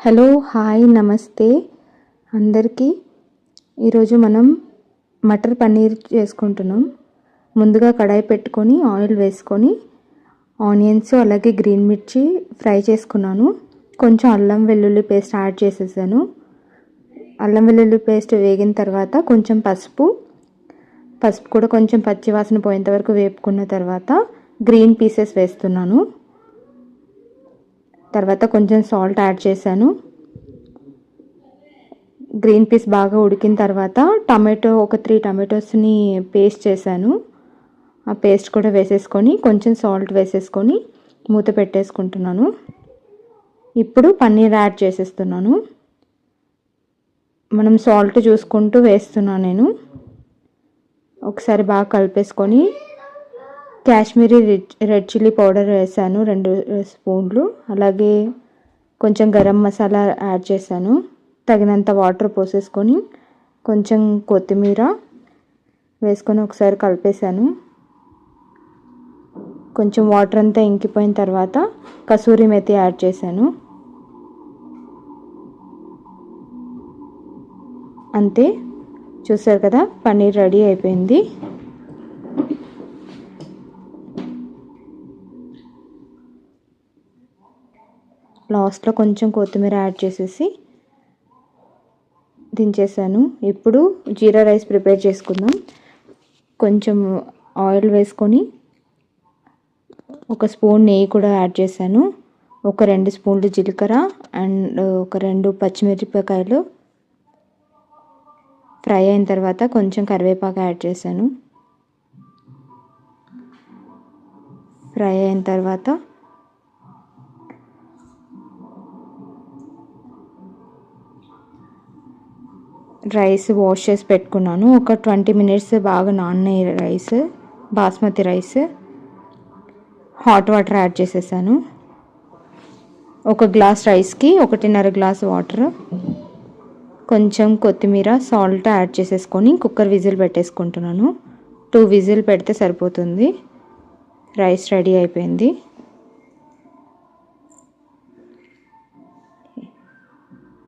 Hello hi నమస్తే అందరికీ. ఈరోజు మనం మటర్ పన్నీర్ చేసుకుంటున్నాం. ముందుగా కడాయి పెట్టుకొని ఆయిల్ వేసుకొని ఆనియన్స్ అలాగే గ్రీన్ మిర్చి ఫ్రై చేసుకున్నాను. కొంచెం అల్లం వెల్లుల్లి పేస్ట్ యాడ్ చేసేసాను. అల్లం వెల్లుల్లి పేస్ట్ వేగిన తర్వాత కొంచెం పసుపు కూడా కొంచెం పచ్చివాసన పోయేంత వరకు వేపుకున్న తర్వాత గ్రీన్ పీసెస్ వేస్తున్నాను. తర్వాత కొంచెం సాల్ట్ యాడ్ చేశాను. గ్రీన్ పీస్ బాగా ఉడికిన తర్వాత ఒక 3 టమాటోస్ని పేస్ట్ చేశాను. ఆ పేస్ట్ కూడా వేసేసుకొని కొంచెం సాల్ట్ వేసేసుకొని మూత పెట్టేసుకుంటున్నాను. ఇప్పుడు పన్నీర్ యాడ్ చేసేస్తున్నాను. మనం సాల్ట్ చూసుకుంటూ వేస్తున్నాను నేను. ఒకసారి బాగా కలిపేసుకొని కాశ్మీరీ రెడ్ చిల్లీ పౌడర్ వేసాను 2 స్పూన్లు. అలాగే కొంచెం గరం మసాలా యాడ్ చేశాను. తగినంత వాటర్ పోసేసుకొని కొంచెం కొత్తిమీర వేసుకొని ఒకసారి కలిపేశాను. కొంచెం వాటర్ అంతా ఇంకిపోయిన తర్వాత కసూరి మెతి యాడ్ చేశాను. అంతే, చూసారు కదా, పన్నీర్ రెడీ అయిపోయింది. లాస్ట్లో కొంచెం కొత్తిమీర యాడ్ చేసేసి దించేసాను. ఇప్పుడు జీరా రైస్ ప్రిపేర్ చేసుకుందాం. కొంచెం ఆయిల్ వేసుకొని ఒక స్పూన్ నెయ్యి కూడా యాడ్ చేశాను. ఒక 2 స్పూన్లు జీలకర్ర అండ్ ఒక 2 పచ్చిమిరపకాయలు ఫ్రై అయిన తర్వాత కొంచెం కరివేపాకు యాడ్ చేశాను. ఫ్రై అయిన తర్వాత రైస్ వాష్ చేసి పెట్టుకున్నాను. ఒక 20 మినిట్స్ బాగా నానిన rice, basmati rice, hot water add చేసేసాను. ఒక గ్లాస్ రైస్కి 1.5 గ్లాస్ వాటర్, కొంచెం కొత్తిమీర, సాల్ట్ యాడ్ చేసేసుకొని కుక్కర్ విజిల్ పెట్టేసుకుంటున్నాను. 2 విజిల్ పెడితే సరిపోతుంది. రైస్ రెడీ అయిపోయింది.